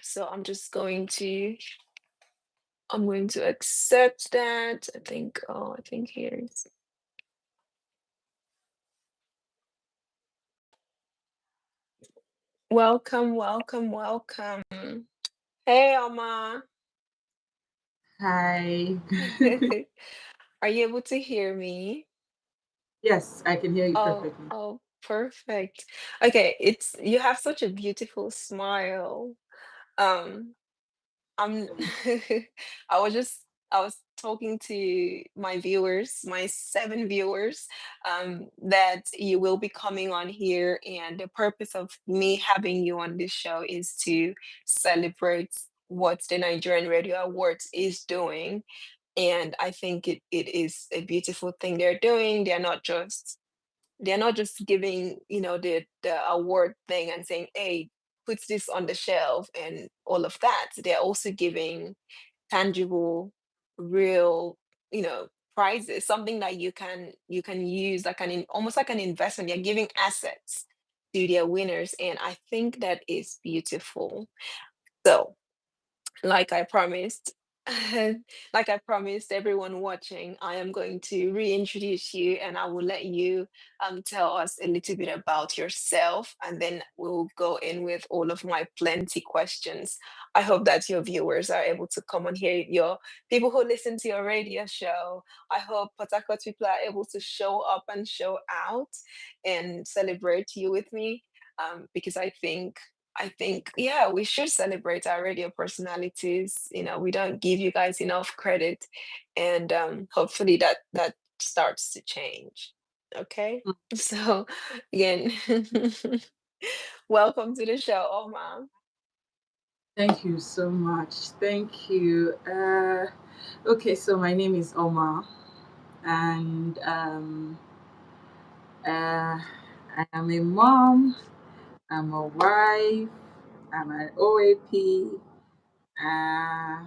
So I'm going to accept that. I think here is welcome, welcome, welcome. Hey, Alma. Hi. Are you able to hear me? Yes, I can hear you Oh, perfectly. oh, perfect. Okay, it's you have such a beautiful smile. Um, I'm I was just I was talking to my viewers, my 7 viewers, that you will be coming on here, and the purpose of me having you on this show is to celebrate what the Nigerian Radio Awards is doing. And I think it is a beautiful thing they're doing. They're not just giving, the award thing and saying, hey, put this on the shelf and all of that. They're also giving tangible, real, prizes, something that you can use like almost like an investment. You're giving assets to their winners. And I think that is beautiful. So like I promised, like I promised everyone watching, I am going to reintroduce you and I will let you tell us a little bit about yourself, and then we'll go in with all of my plenty questions. I hope that your viewers are able to come and hear your people who listen to your radio show. I hope Patakot people are able to show up and show out and celebrate you with me, because I think, yeah, we should celebrate our radio personalities. We don't give you guys enough credit, and hopefully that starts to change. Okay, Mm. so again, welcome to the show, Oma. Thank you so much. Thank you. Okay, so my name is Omar, and I am a mom, I'm a wife, I'm an OAP. Uh,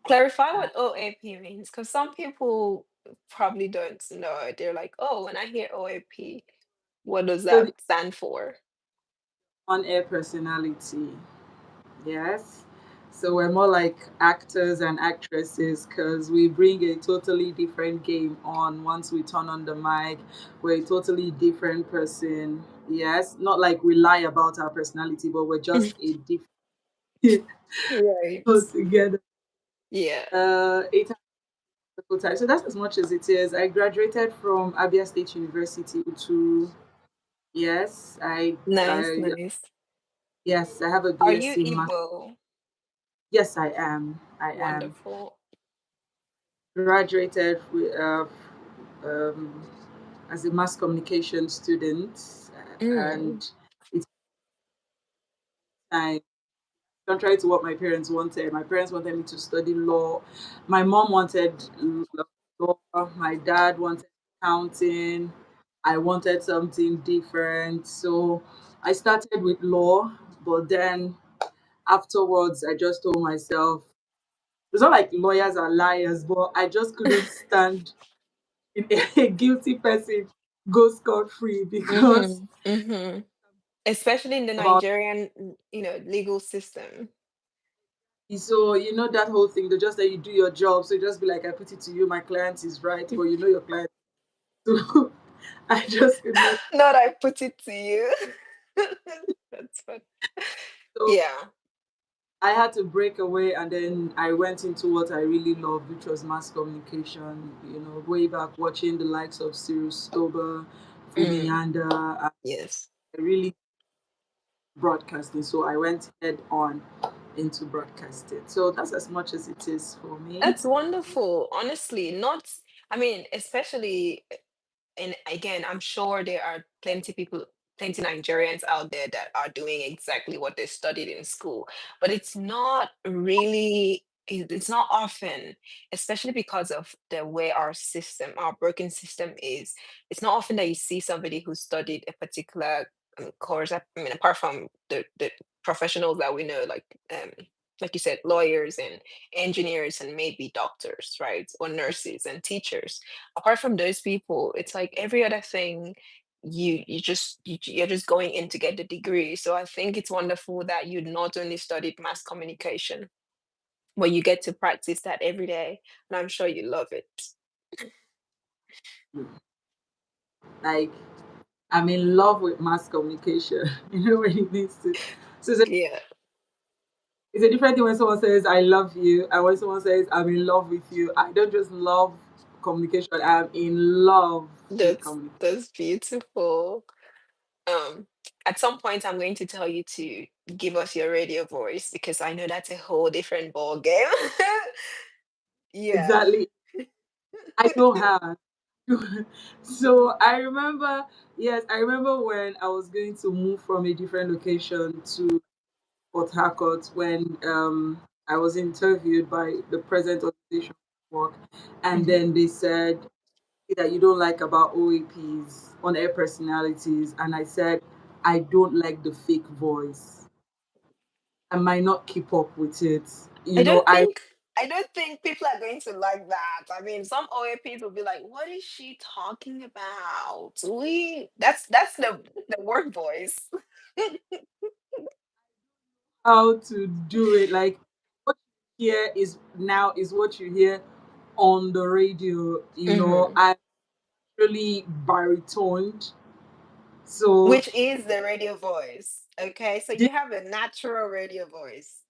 Clarify uh, what OAP means, because some people probably don't know. They're like, oh, when I hear OAP, what does so the that stand for? on-air personality, yes. So we're more like actors and actresses because we bring a totally different game on once we turn on the mic. We're a totally different person. Yes, not like we lie about our personality, but we're just a different Right. altogether. Yeah. It has a full time. So that's as much as it is. I graduated from Abia State University to yes, Nice, I nice. yes, I have a Are you BSc math. Igbo? Yes, I am. I am. Wonderful. Graduated um, as a mass communication student, Mm. and it's time contrary to what my parents wanted. My parents wanted me to study law. My mom wanted law. My dad wanted accounting. I wanted something different, so I started with law. But then afterwards, I just told myself it's not like lawyers are liars, but I just couldn't stand a guilty person go scot free because Mhm. Mhm. Especially in the about Nigerian, legal system. so you know that whole thing. They just let you do your job, so you just be like, I put it to you, my client is right, but you know your client. So I just could not. Not I put it to you. That's fun. So Yeah. I had to break away, and then I went into what I really loved, which was mass communication. You know, way back watching the likes of Cyril Stober, Fumi Mm. Yanda, I Yes. really broadcasting. So I went head on into broadcasting. So that's as much as it is for me. That's wonderful. Honestly, not, I mean, especially, and again, I'm sure there are plenty Nigerians out there that are doing exactly what they studied in school, but it's not often, especially because of the way our broken system is. It's not often that you see somebody who studied a particular course. I mean, apart from the professionals that we know, like you said, lawyers and engineers and maybe doctors, right? Or nurses and teachers. Apart from those people, it's like every other thing. you're just going in to get the degree. So I think it's wonderful that you not only studied mass communication, but you get to practice that every day, and I'm sure you love it. Like, I'm in love with mass communication. You know when it needs to. So Yeah, it's a different thing when someone says I love you and when someone says I'm in love with you. I don't just love communication. I'm in love with communication. that's beautiful. Um, at some point, I'm going to tell you to give us your radio voice because I know that's a whole different ball game. Yeah. Exactly. I know her. So I remember, yes, I remember when I was going to move from a different location to Port Harcourt when I was interviewed by the present organization of work, and Mhm. then they said that you don't like about OAPs, on air personalities, and I said I don't like the fake voice. I might not keep up with it. I You know, don't think I don't think people are going to like that. I mean, some OAPs will be like, "What is she talking about?" We that's the work voice. how to do it. Like what you hear is now is what you hear on the radio. You know, Hmm. I really baritoned. So Which is the radio voice. Okay, so this, you have a natural radio voice.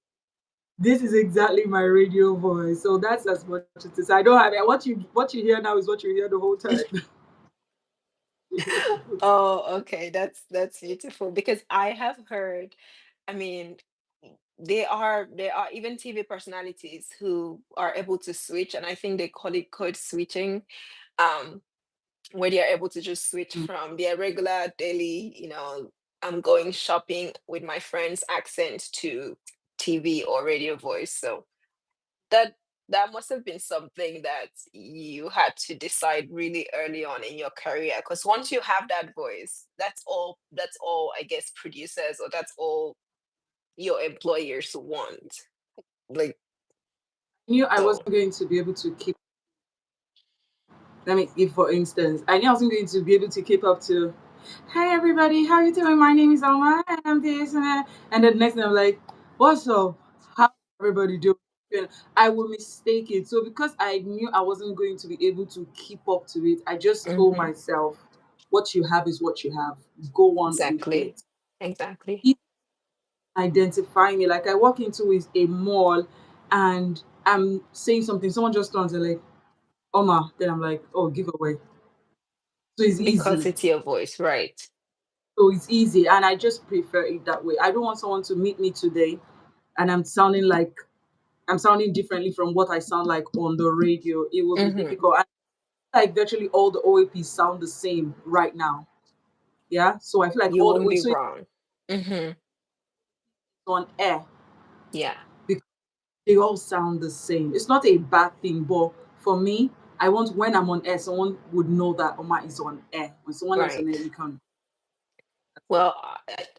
this is exactly my radio voice. So that's as much as it is. I don't have what you hear now is what you hear the whole time. Oh, okay. That's beautiful because I have heard, I mean, there are even TV personalities who are able to switch, and I think they call it code switching, um, where they are able to just switch from their regular daily, I'm going shopping with my friend's accent to TV or radio voice. So that that must have been something that you had to decide really early on in your career, because once you have that voice, that's all I guess producers, or that's all your employers want, like. Knew I So wasn't going to be able to keep. Let me give for instance, I knew I wasn't going to be able to keep up to. Hi everybody, how you doing? My name is Alma. I'm this and that. And then next thing I'm like, what's up? How everybody doing? I will mistake it. So because I knew I wasn't going to be able to keep up to it, I just told mhm, myself, what you have is what you have. Go on with exactly, it. exactly. If identify me, like I walk into a mall and I'm saying something, someone just turns and like, Oma, then I'm like, oh, give away. So it's Because easy. it's your voice, right? So it's easy. And I just prefer it that way. I don't want someone to meet me today and I'm sounding differently from what I sound like on the radio. It will be Hmm. difficult. And like virtually all the OAPs sound the same right now. Yeah. So I feel like You all the won't way be so it's wrong. Hmm. on air Yeah, because they all sound the same. It's not a bad thing, but for me, I want when I'm on air, someone would know that Oma is on air. When someone else on right. air, you can. Well,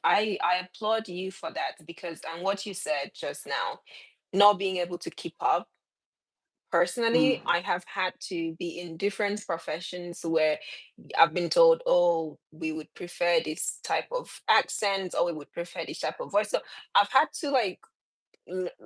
I applaud you for that, because and what you said just now, not being able to keep up. Mm. Personally, I have had to be in different professions where I've been told, oh, we would prefer this type of accent, or we would prefer this type of voice. So I've had to, like,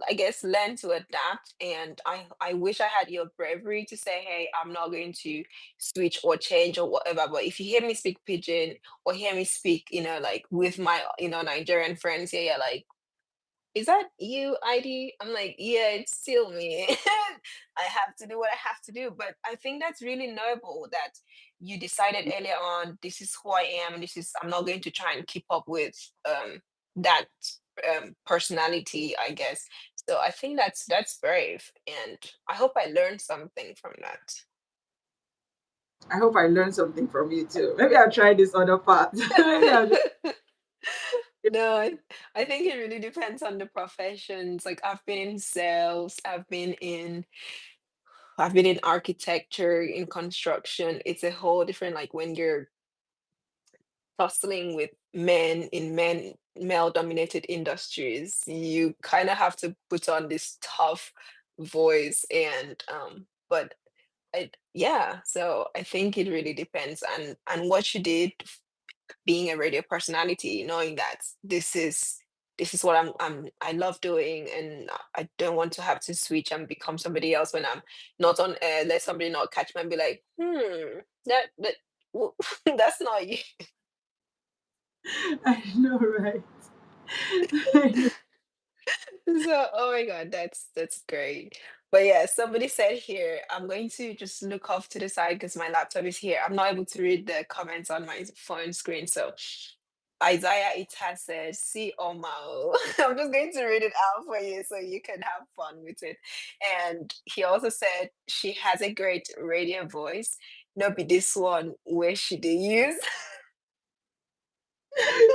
I guess, learn to adapt. And I wish I had your bravery to say, hey, I'm not going to switch or change or whatever. But if you hear me speak pidgin, or hear me speak, like with my, Nigerian friends, yeah, yeah, like, is that you, Aidi? I'm like, yeah, it's still me. I have to do what I have to do. But I think that's really noble that you decided earlier on, this is who I am. I'm not going to try and keep up with that personality, I guess. So I think that's brave. And I hope I learned something from I hope I learned something from you too. Maybe I'll try this other part. Maybe I'll just that. No, I think it really depends on the professions. Like, I've been in sales, I've been in architecture, in construction. It's a whole different, like, when you're tussling with men in male dominated industries, you kind of have to put on this tough voice. And yeah, so I think it really depends, and what you did being a radio personality, knowing that this is what I love doing, and I don't want to have to switch and become somebody else when I'm not on air. Let somebody not catch me and be like, that that's not you. I know, right? I know. So, oh my God, that's great. But yeah, somebody said here, I'm going to just look off to the side because my laptop is here. I'm not able to read the comments on my phone screen. So Isaiah it has said, see Omao. I'm just going to read it out for you so you can have fun with it. And he also said she has a great radio voice. No be this one where she they use.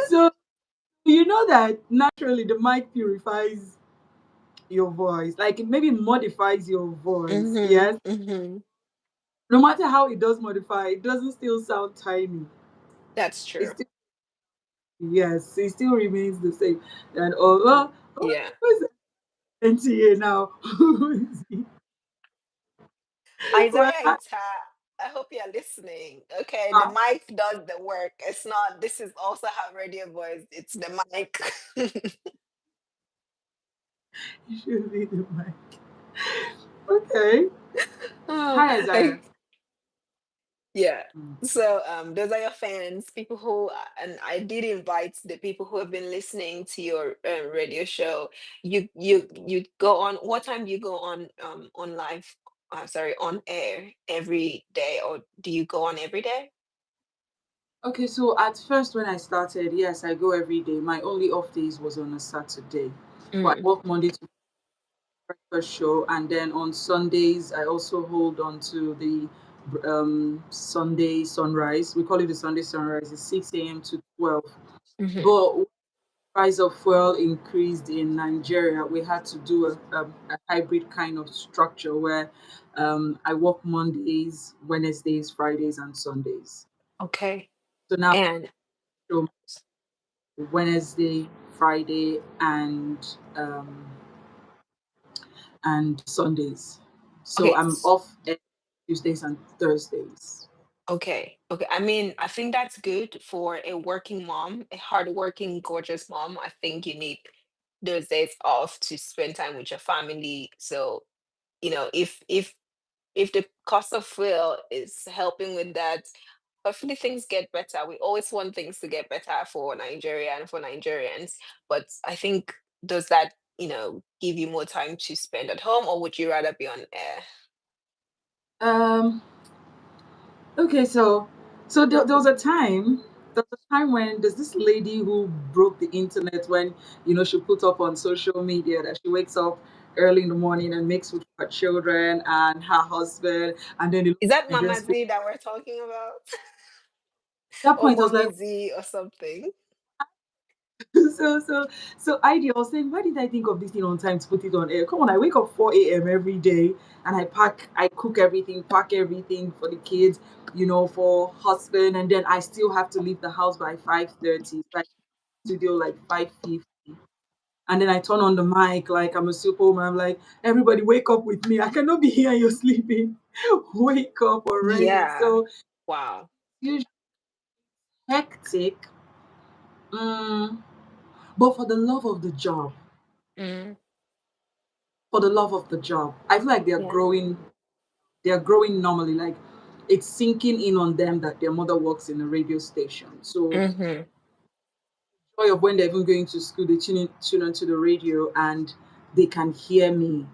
So you know that naturally the mic purifies your voice, like it maybe modifies your voice. Mm-hmm. Yes, Mm-hmm. no matter how it does modify, it doesn't still sound tiny. That's It true. still, yes, it still remains the same. And oh, Yeah. who's NTA now? Who is he? Well, Isaiah Ita, I hope you're listening. Okay, the I mic does the work. It's not, this is also how radio voice, it's the mic. should be the mic. Okay. Oh, Hi, Isaiah. yeah. Mm. So those are your fans, people who and I did invite the people who have been listening to your radio show. You go on, what time do you go on live, sorry, on air every day, or do you go on every day? Okay, so at first when I started, yes, I go every day. My only off days was on a Saturday. But I Mm, work Monday to breakfast show, and then on Sundays I also hold on to the Sunday sunrise. We call it the Sunday sunrise. It's 6 a.m. to 12. mhm. But when the price of fuel increased in Nigeria, we had to do a hybrid kind of structure where I work Mondays, Wednesdays, Fridays, and Sundays. Okay. So now And show Wednesday, Friday, and Sundays. So okay, I'm off Tuesdays and Thursdays. okay, okay. I mean, I think that's good for a working mom, a hardworking, gorgeous mom. I think you need those days off to spend time with your family. So, if the cost of fuel is helping with that, hopefully things get better. We always want things to get better for Nigeria and for Nigerians. But I think, does that, give you more time to spend at home, or would you rather be on air? Um, okay, so there was a time. There was a time when there's this lady who broke the internet when she put up on social media that she wakes up early in the morning and makes food for her children and her husband, and then the Is that Nigerian Mama speak. Z that we're talking about? At that Or point, I was like, Mommy Z or something? so so so Aidi, I was saying, why did I think of this thing on time to put it on air? Come on, I wake up 4 a.m. every day and I cook everything, pack everything for the kids, for husband, and then I still have to leave the house by 5:30. So I studio like 5:50. And then I turn on the mic like I'm a superwoman. I'm like, everybody wake up with me. I cannot be here, you're sleeping. Wake up already. Yeah. So Wow. usually hectic. Mm, but for the love of the job. Mm, For the love of the job. I feel like yeah. they're growing normally. Like it's sinking in on them that their mother works in a radio station. So Hmm. joy of when they're even going to school, they tune into the radio and they can hear me.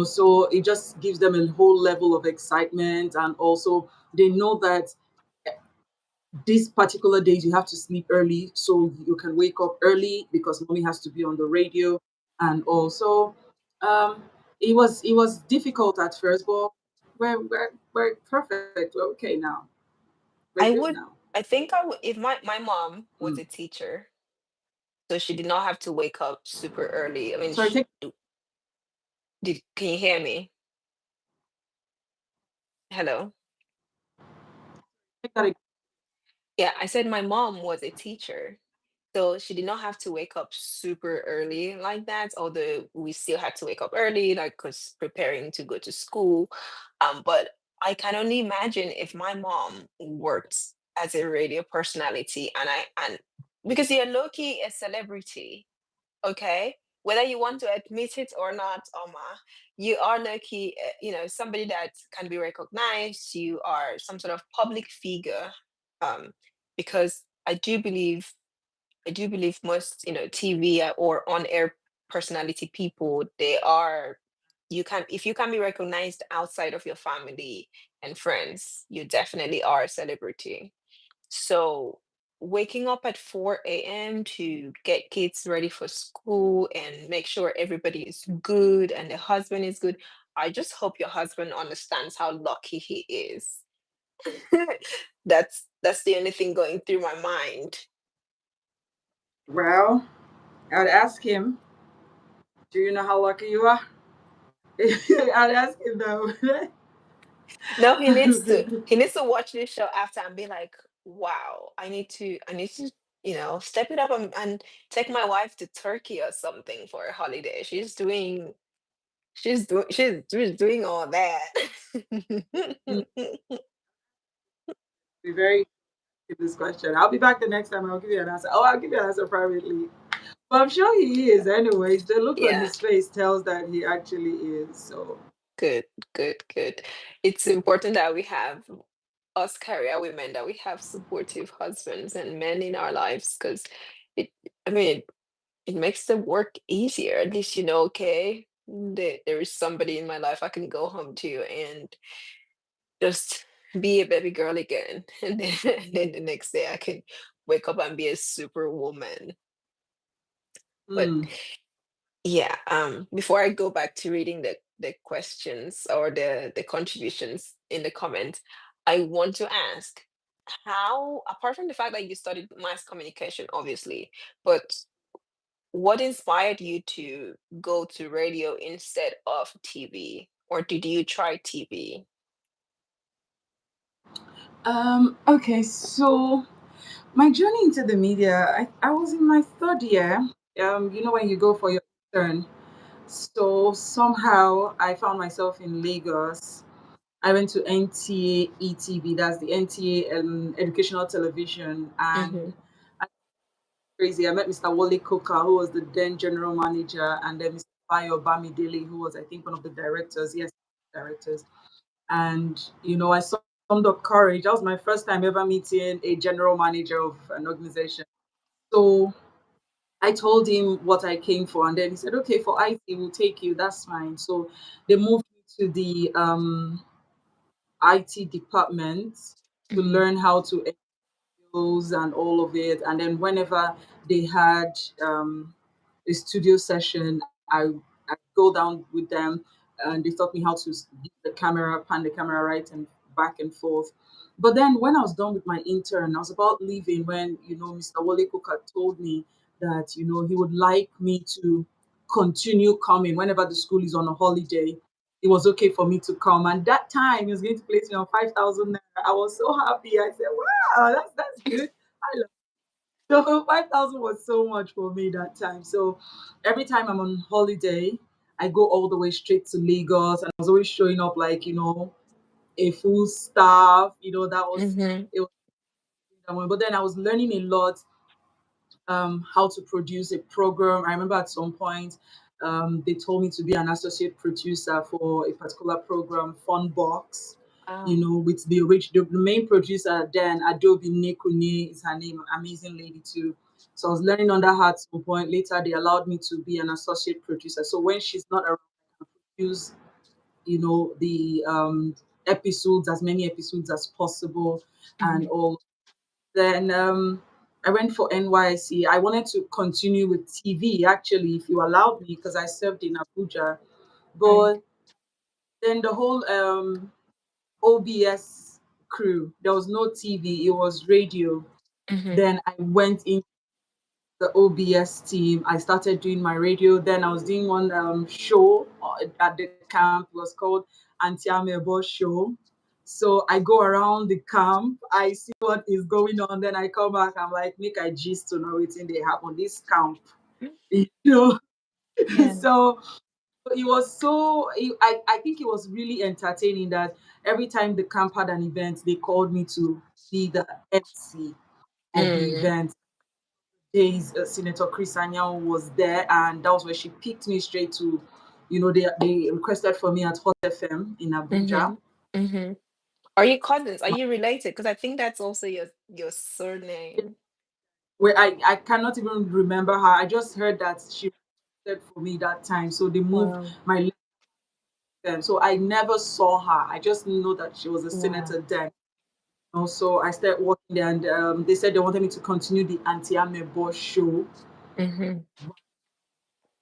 So it just gives them a whole level of excitement, and also they know that these particular days you have to sleep early so you can wake up early because mommy has to be on the radio. And also um it was difficult at first, but we're perfect. We're okay now. We're I good would, now. I think I would, if my mom was Mm. a teacher, so she did not have to wake up super early. I mean, Sorry, can you hear me? Hello? take that again. Yeah, I said my mom was a teacher. So she did not have to wake up super early like that, although we still had to wake up early, like, because preparing to go to school. But I can only imagine if my mom worked. as a radio personality, and because you're low key a celebrity, okay? Whether you want to admit it or not, Oma, you are low key, somebody that can be recognized. You are some sort of public figure, um, because I do believe most, TV or on-air personality people, they are, if you can be recognized outside of your family and friends, you definitely are a celebrity. So waking up at 4 a.m. to get kids ready for school and make sure everybody is good and the husband is good. I just hope your husband understands how lucky he is. That's the only thing going through my mind. Well, I'd ask him, do you know how lucky you are? I'd ask him that. No, he needs to watch this show after and be like, wow, I need to, step it up and take my wife to Turkey or something for a holiday. She's doing all that. Be very in this question. I'll be back the next time. I'll give you an answer. Oh, I'll give you an answer privately. But I'm sure he is. Anyways, the look on Yeah, his face tells that he actually is. So, good, good, good. It's important that we have us career women, that we have supportive husbands and men in our lives, because it, I mean, it makes the work easier. At least okay, there is somebody in my life I can go home to and just be a baby girl again, and then the next day I can wake up and be a superwoman. But mm, yeah, before I go back to reading the questions or the contributions in the comments, I want to ask, how, apart from the fact that you studied mass communication, obviously, but what inspired you to go to radio instead of TV? Or did you try TV? okay, so my journey into the media, I was in my third year. When you go for your turn. So somehow I found myself in Lagos. I went to NTA ETV, that's the NTA Educational Television, and Mm-hmm. crazy. I met Mr. Wale Coker, who was the then general manager, and then Mr. Bayo Bamidele, who was, I think, one of the directors. Yes, directors. And I summed up courage. That was my first time ever meeting a general manager of an organization. So I told him what I came for, and then he said, "Okay, for IT, we'll take you. That's fine." So they moved me to the IT department to Mm-hmm. learn how to and all of it. And then whenever they had a studio session, I go down with them and they taught me how to use the camera, pan the camera right and back and forth. But then when I was done with my intern, I was about leaving when, Mr. Wale Cook told me that, he would like me to continue coming whenever the school is on a holiday. It was okay for me to come. And that time he was going to place me on 5,000 naira. I was so happy. I said, wow, that's good. I love so 5,000 was so much for me that time. So every time I'm on holiday, I go all the way straight to Lagos and I was always showing up like, a full staff, that was Mm-hmm. it was that one. But then I was learning a lot how to produce a program. I remember at some point they told me to be an associate producer for a particular program, Funbox. Wow. With the main producer then, Adobe Nekune is her name, amazing lady too. So I was learning under her at some point. Later, they allowed me to be an associate producer. So when she's not around, I can produce, the episodes, as many episodes as possible, and Mm-hmm. all. Then I went for NYC. I wanted to continue with TV actually, if you allowed me, because I served in Abuja. Right. But then the whole OBS crew, there was no TV, it was radio. Mm-hmm. Then I went in the OBS team. I started doing my radio. Then I was doing one show at the camp. It was called Antiamebo Show. So I go around the camp, I see what is going on, then I come back. I'm like, make I gist to know everything they have on this camp, you know. Yeah. So It was so I think it was really entertaining that every time the camp had an event, they called me to be the MC of the Mm, event. Days Senator Chris Anyanwu was there, and that was where she picked me straight to, they requested for me at Hot FM in Abuja. mhm, mhm. Are you cousins? Are you related? Because I think that's also your surname. Where I cannot even remember her. I just heard that she requested for me that time, so they moved Wow. my them. So I never saw her. I just know that she was a Wow. senator then. So I started working there, and they said they wanted me to continue the Anti Amebo show. Mhm.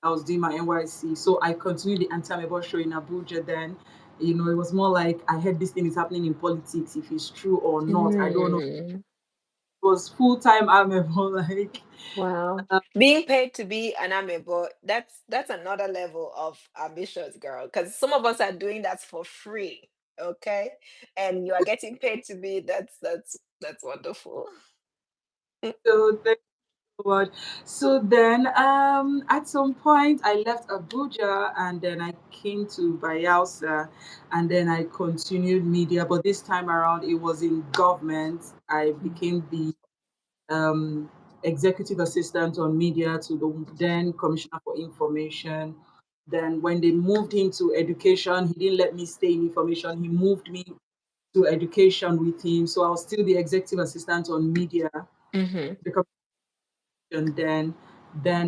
I was doing my NYC, so I continued the Anti Amebo show in Abuja. Then, it was more like I heard this thing is happening in politics. If it's true or not, I don't know. It Mm. was full time Amebo, like. Wow. Uh, Being paid to be an amebo, that's another level of ambitious, girl. Because some of us are doing that for free, okay? And you are getting paid to be that's wonderful. so forward. So then, at some point, I left Abuja and then I came to Bayelsa and then I continued media. But this time around, it was in government. I Mm. became the um, executive assistant on media to the then Commissioner for Information. Then, when they moved him to education, he didn't let me stay in information. He moved me to education with him. So I was still the executive assistant on media. Mhm. The and then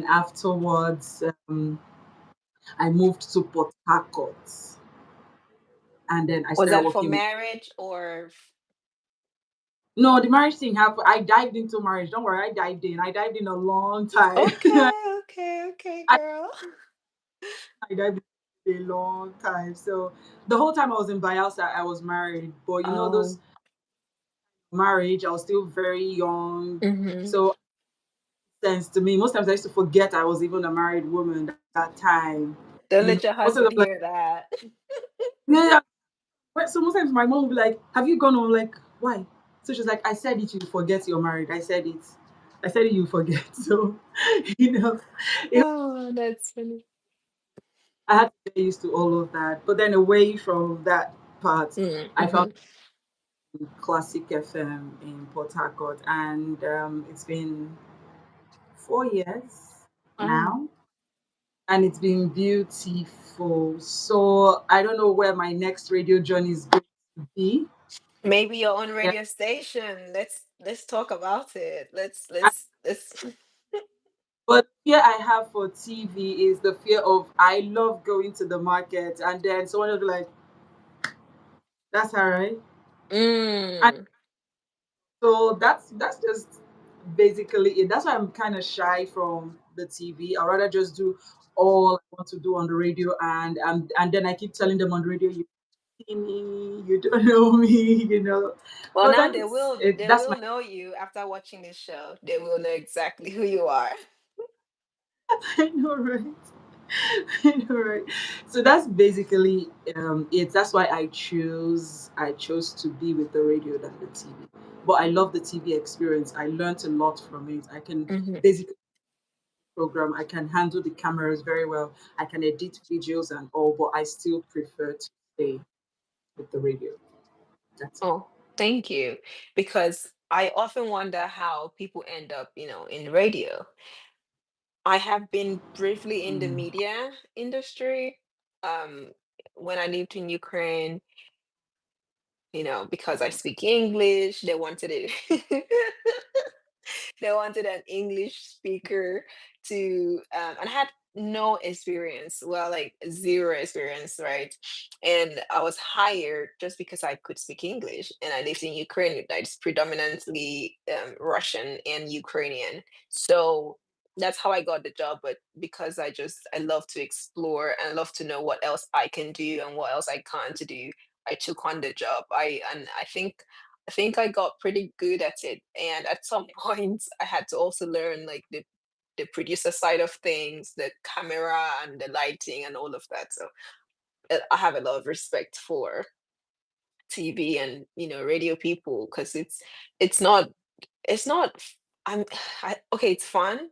afterwards I moved to Port Harcourt and then I Was started that for working with marriage or no, the marriage thing happened. I dived into marriage. Don't worry, I dived in a long time. okay, okay, okay, I, girl. I dived in a long time. So the whole time I was in Bayelsa, I was married. But those Oh. marriage, I was still very young. Mhm. So sense to me, most times I used to forget I was even a married woman that time. Don't let your Most of them husband like, hear that. yeah, right. So most times my mom will be like, "Have you gone on?" Like, why? So she's like, "I said it, you forget you're married. I said it. I said it, you forget." So, you know, it, Oh, that's funny. I had to get used to all of that. But then away from that part, Mm, I found mhm. Classic FM in Port Harcourt, and it's been 4 years Wow. now, and it's been beautiful. So I don't know where my next radio journey is going to be. Maybe your own Yeah. radio station. Let's talk about it. Let's But fear I have for TV is the fear of I love going to the market and then someone will be like, "That's all right." And Mm. so that's just basically it. That's why I'm kind of shy from the TV. I'd rather just do all I want to do on the radio, and then I keep telling them on the radio, "You see me, you don't know me." Well, But now then they that's will my know you after watching this show. They will know exactly who you are. I know, right? I know, right? So that's basically it. That's why I chose to be with the radio than the TV. But I love the TV experience. I learned a lot from it. I can Hmm. basically program. I can handle the cameras very well. I can edit videos and all. But I still prefer to stay with the radio. That's it. Oh, thank you. Because I often wonder how people end up, in radio. I have been briefly in the Mm. media industry. Um, when I lived in Ukraine, because I speak English, they wanted it. They wanted an English speaker and I had no experience, well, like zero experience, right? And I was hired just because I could speak English, and I lived in Ukraine. It's predominantly Russian and Ukrainian, so that's how I got the job. But because I love to explore and I love to know what else I can do and what else I can't do, I took on the job. I think I got pretty good at it. And at some point, I had to also learn like the producer side of things, the camera and the lighting and all of that. So I have a lot of respect for TV and radio people, because it's not it's not f- I'm okay, it's fun,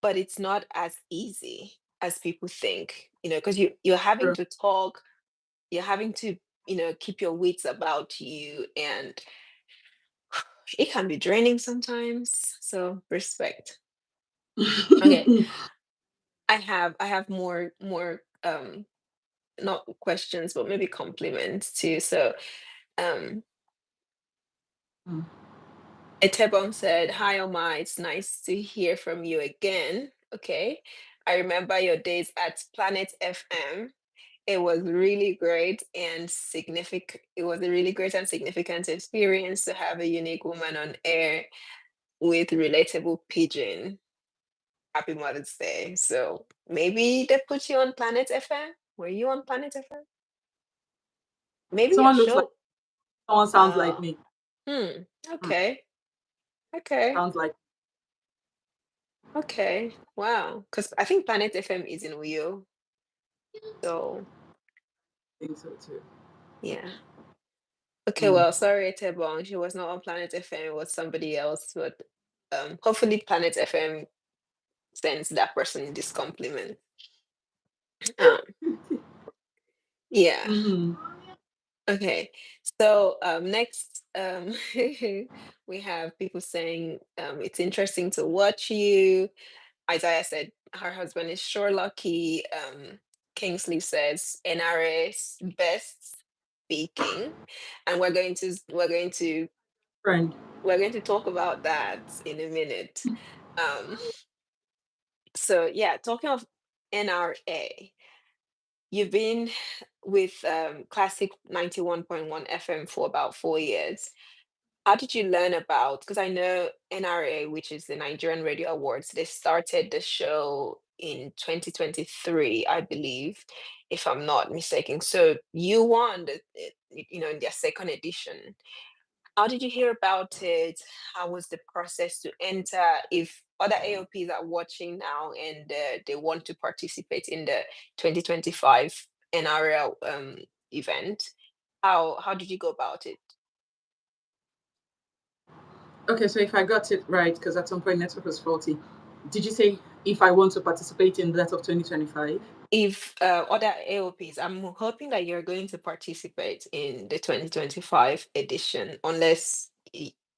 but it's not as easy. as people think, because you're having True. to talk, you're having to, keep your wits about you, and it can be draining sometimes. So respect. Okay. I have more not questions, but maybe compliments too. So um Mm. Etebon said, "Hi Oma, it's nice to hear from you again. Okay. I remember your days at Planet FM. It was really great and significant. It was a really great and significant experience to have a unique woman on air with relatable pigeon. Happy Mother's Day." So maybe they put you on Planet FM. Were you on Planet FM? Maybe your Someone looks like show. someone sounds like Oh, me. hmm. Mm, Okay. Okay. sounds like Okay. Wow. Because I think Planet FM is in Uyo. So I think so too. yeah. Okay, Mm. well, sorry, Tebong. She was not on Planet FM, it was somebody else, but hopefully Planet FM sends that person this compliment. Um, yeah. Hmm. Okay. So next we have people saying it's interesting to watch you. Isaiah said her husband is sure lucky. Kingsley says NRS best speaking. And Friend. we're going to talk about that in a minute. Um, so yeah, talking of NRA, you've been with Classic 91.1 FM for about 4 years. How did you learn about? Because I know NRA, which is the Nigerian Radio Awards, they started the show in 2023, I believe, if I'm not mistaken. So you won in their second edition. How did you hear about it? How was the process to enter? If other AOPs are watching now and they want to participate in the 2025 NRL event, how did you go about it? Okay, so if I got it right, because at some point network was faulty, did you say if I want to participate in that of 2025? If other AOPs, I'm hoping that you're going to participate in the 2025 edition, unless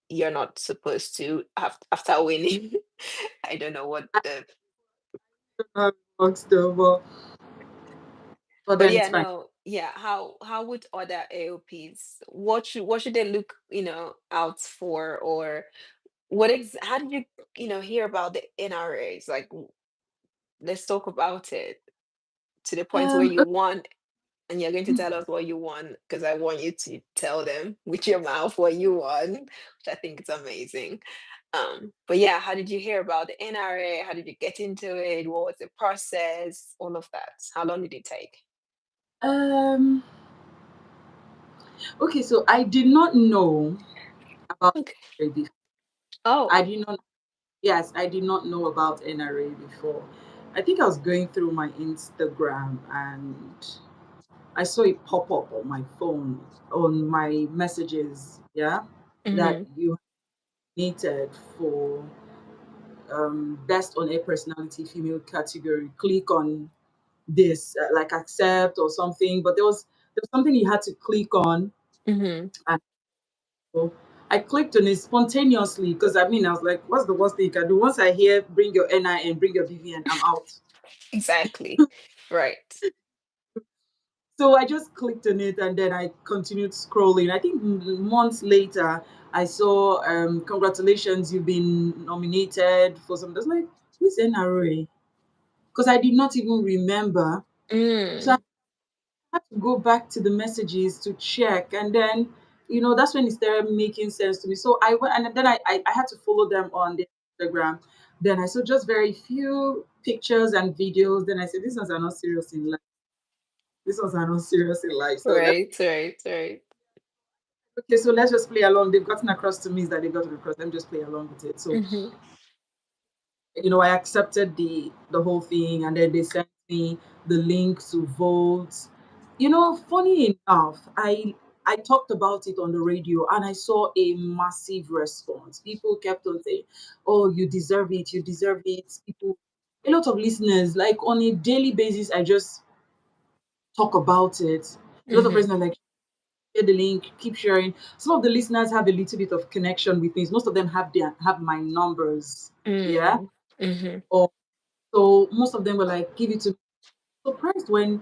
you're not supposed to after winning. I don't know what the. Works though, but But then yeah, it's fine. no, yeah. How would other AOPs? What should they look out for, or how did you hear about the NRAs? Like, let's talk about it to the point where Um, you won. And you're going to tell us what you want, because I want you to tell them with your mouth what you want, which I think is amazing. But yeah, how did you hear about the NRA? How did you get into it? What was the process? All of that. How long did it take? um, okay, so I did not know about Okay. NRA before. I Oh. did not, yes, I did not know about NRA before. I think I was going through my Instagram and I saw it pop up on my phone, on my messages, yeah, that Mm-hmm. you needed for best on air personality female category. Click on this, like accept or something. But there was something you had to click on, Mm-hmm. and so I clicked on it spontaneously because I mean I was like, what's the worst thing you can do? Once I hear bring your NIN, bring your BVN, I'm out. Exactly. Right. So I just clicked on it and then I continued scrolling. I think months later, I saw congratulations, you've been nominated for some. I was like, who's NRA? Because I did not even remember. So I Mm. had to go back to the messages to check. And then, that's when it started making sense to me. So I went and then I had to follow them on the Instagram. Then I saw just very few pictures and videos. Then I said, these ones are not serious in life. These ones are not serious in life. So Right. Right. Right. okay, so let's just play along. They've gotten across to me that they've gotten across. Let me just play along with it. So, Mm-hmm. I accepted the whole thing, and then they sent me the link to vote. Funny enough, I talked about it on the radio, and I saw a massive response. People kept on saying, "Oh, you deserve it. You deserve it." People. a lot of listeners, like on a daily basis, I just talk about it. A lot of Mm-hmm. listeners like share the link, keep sharing. Some of the listeners have a little bit of connection with me. Most of them have my numbers. Yeah. Mm. Mm-hmm. Or so most of them were like, give it to me. Surprised when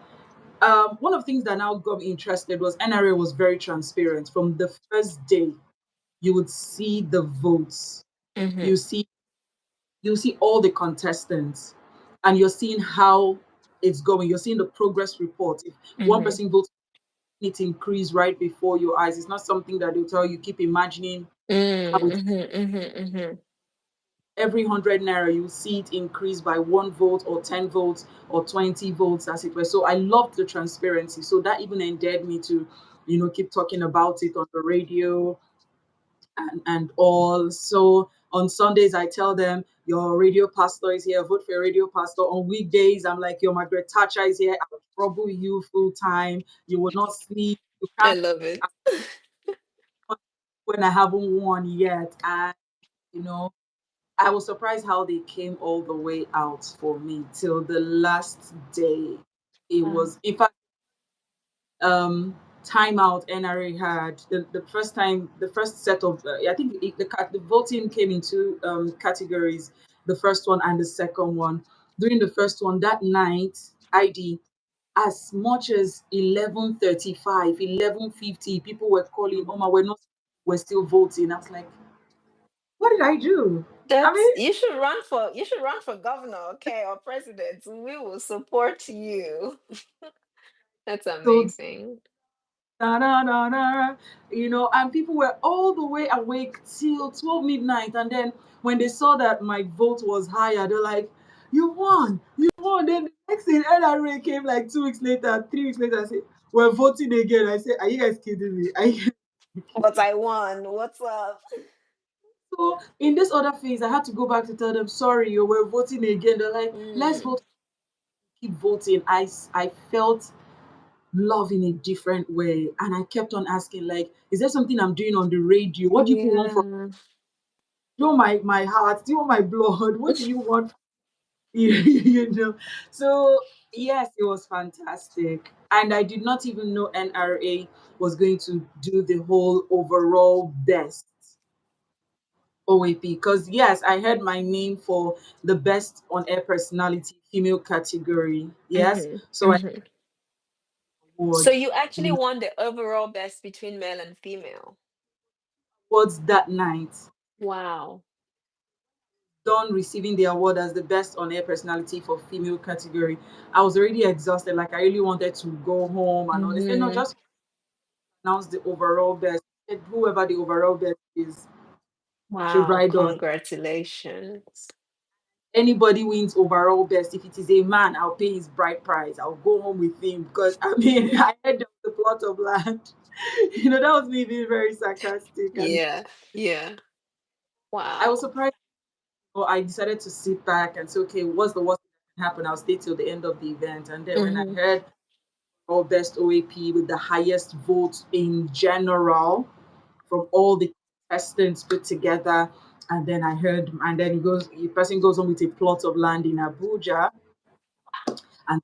one of the things that now got me interested was NRA was very transparent. From the first day, you would see the votes. Mm-hmm. You see you see all the contestants, and you're seeing how it's going. You're seeing the progress report. If one Mm-hmm. person votes, it increase right before your eyes. It's not something that they'll tell you. Keep imagining how Mm, it mm-hmm. Mm-hmm. Mm-hmm. every 100 naira you see it increase by 1 vote or 10 votes or 20 votes as it were. So I loved the transparency. So that even endeared me to, keep talking about it on the radio and all. So on Sundays, I tell them, your radio pastor is here, vote for your radio pastor. On weekdays, I'm like, your Margaret Thatcher is here, I'll trouble you full time. You will not sleep. You I can't love it. when I haven't won yet. And, you know, I was surprised how they came all the way out for me till the last day. It Wow. was, in fact, timeout NRA had the first time, the first set of, I think the voting came in two categories, the first one and the second one. During the first one, that night, Aidi, as much as 11:35, 11:50, people were calling, oh my, we're still voting. I was like, what did I do? I That's mean, you should run for governor, okay, or president. We will support you. That's so amazing. da, da, da, da, and people were all the way awake till 12 midnight. And then when they saw that my vote was higher, they're like, you won, you won. Then the next thing, NRA came like 2 weeks later, 3 weeks later, I said, we're voting again. I said, are you guys kidding me? But I won. What's up? So in this other phase, I had to go back to tell them, sorry, you we're voting again. They're like, let's Mm. vote, keep voting. I felt love in a different way. And I kept on asking, like, is there something I'm doing on the radio? What do you people want from Yeah. do you want my heart? Do you want my blood? What do you want? So yes, it was fantastic. And I did not even know NRA was going to do the whole overall best OAP. Because yes, I heard my name for the best on air personality female category. Yes. Mm-hmm. So I Mm-hmm. So award you actually won the overall best between male and female. awards that night. Wow. Done receiving the award as the best on air personality for female category, I was already exhausted. Like I really wanted to go home and all. They said, no, Mm-hmm. just announce the overall best. Said, whoever the overall best is should Wow. ride on. Congratulations. Anybody wins overall best. If it is a man, I'll pay his bride price. I'll go home with him because I mean, I heard there was a plot of land. That was me being very sarcastic, and Yeah. Yeah. I was Wow. surprised. So I decided to sit back and say, okay, what's the worst that can happen? I'll stay till the end of the event. And then when I Mm-hmm. heard or best OAP with the highest vote in general from all the contestants put together. And then I heard, and then the person goes on with a plot of land in Abuja. And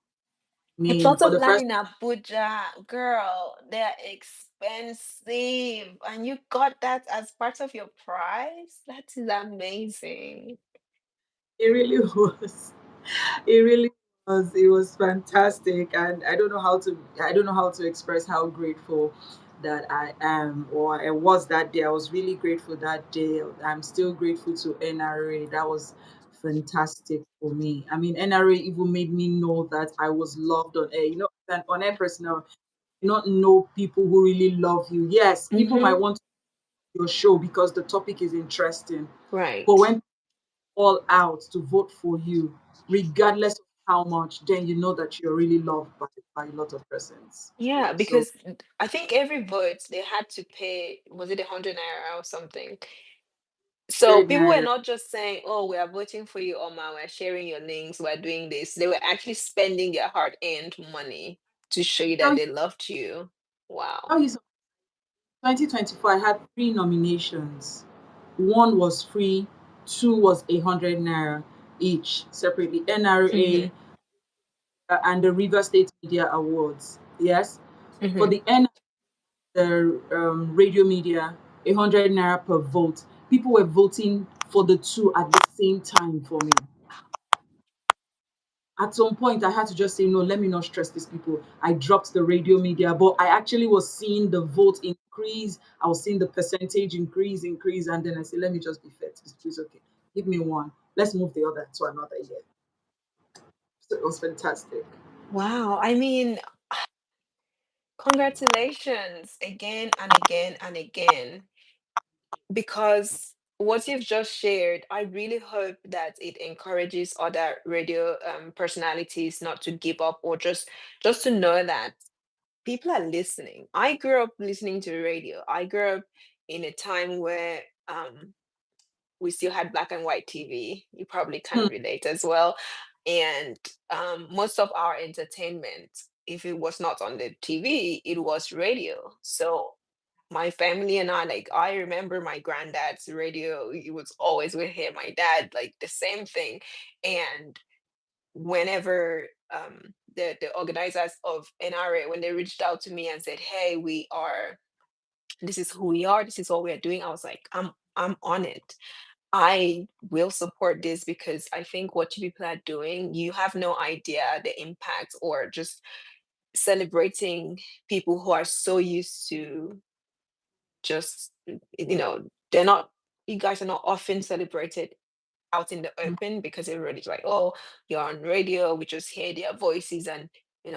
A name plot for of the land first in Abuja, girl, they're expensive. And you got that as part of your prize? That is amazing. it really was. It really was. It was fantastic, and I don't know how to express how grateful that I am or I was that day. I was really grateful that day. I'm still grateful to NRA. That was fantastic for me. I mean, NRA even made me know that I was loved on air. And on air personnel, you not know people who really love you. Yes, people might Mm-hmm. want your show because the topic is interesting, but Right. when all out to vote for you, regardless of how much, then you know that you're really loved by a lot of persons. Yeah, Yeah, so because I think every vote they had to pay, was it 100 naira or something? So red people were naira. not just saying, "Oh, we are voting for you, Oma. We're sharing your links. We're doing this." They were actually spending their hard-earned money to show you Tell that you, they loved you. Wow. tell you 2024, I had three nominations. One was free, two was 100 naira. each separately, Hmm. NRA and the River State Media Awards. Yes, for Hmm. the radio media, 100 naira per vote. People were voting for the two at the same time for me. At some point, I had to just say, no, let me not stress these people. I dropped the radio media, but I actually was seeing the vote increase. I was seeing the percentage increase. And then I said, let me just be fair to this, please. Okay, give me one. Let's move the other to another year. So it was fantastic. Wow. I mean, congratulations again and again and again. Because what you've just shared, I really hope that it encourages other radio personalities not to give up, or just to know that people are listening. I grew up listening to radio. I grew up in a time where we still had black and white TV. You probably can Hmm. relate as well. And most of our entertainment, if it was not on the TV, it was radio. So my family and I, like, I remember my granddad's radio, it was always with him, my dad, like the same thing. And whenever the organizers of NRA, when they reached out to me and said, hey, this is who we are, this is what we are doing, I was like, I'm on it. I will support this because I think what you people are doing, you have no idea the impact, or just celebrating people who are so used to just, they're not, you guys are not often celebrated out in the open, because everybody's like, oh, you're on radio, we just hear their voices, and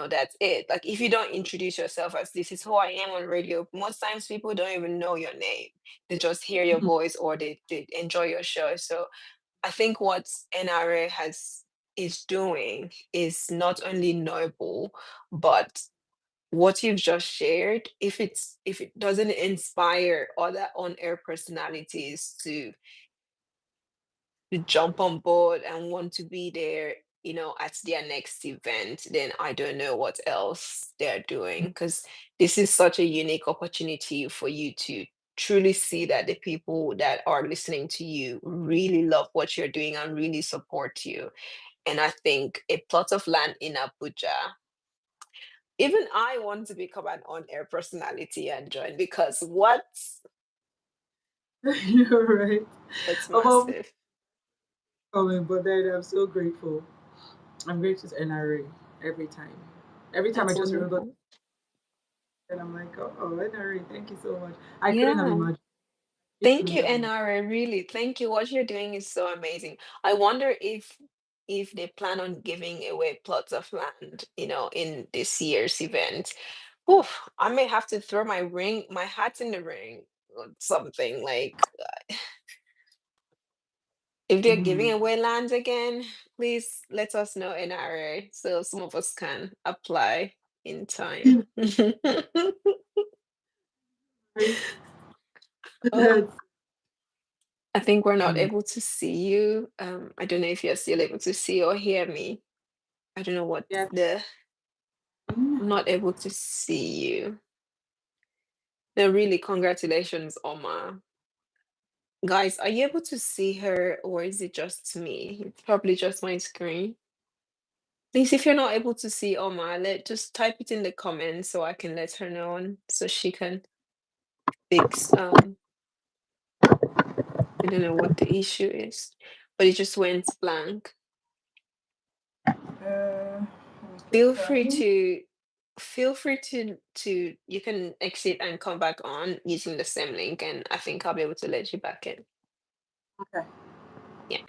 that's it. Like, if you don't introduce yourself as, this is who I am on radio, most times people don't even know your name. They just hear your voice, or they enjoy your show. So I think what NRA is doing is not only noble, but what you've just shared, if it doesn't inspire other on-air personalities to jump on board and want to be there, at their next event, then I don't know what else they're doing. Because this is such a unique opportunity for you to truly see that the people that are listening to you really love what you're doing and really support you. And I think a plot of land in Abuja, even I want to become an on-air personality and join, because You're right. it's Of all massive. coming, but then I'm so grateful. I'm grateful to NRA every time. Every time I That's just remember, wonderful. and I'm like, oh, NRA, thank you so much. I couldn't have Yeah. imagined. I Thank couldn't you, have imagined. NRA. Really, thank you. What you're doing is so amazing. I wonder if they plan on giving away plots of land, in this year's event. Oof, I may have to throw my hat in the ring, or something like. If they're giving Mm. away land again, please let us know, NRA, so some of us can apply in time. Right? Oh, That's, I think we're not mm, able to see you. I don't know if you're still able to see or hear me. I don't know what yeah. I'm not able to see you. No, really, congratulations, Oma. Guys, are you able to see her, or is it just me? It's probably just my screen. Please, if you're not able to see Oma, just type it in the comments so I can let her know, and so she can fix. I don't know what the issue is, but it just went blank. Let me keep Feel free trying. to you can exit and come back on using the same link, and I think I'll be able to let you back in. Okay. Yeah.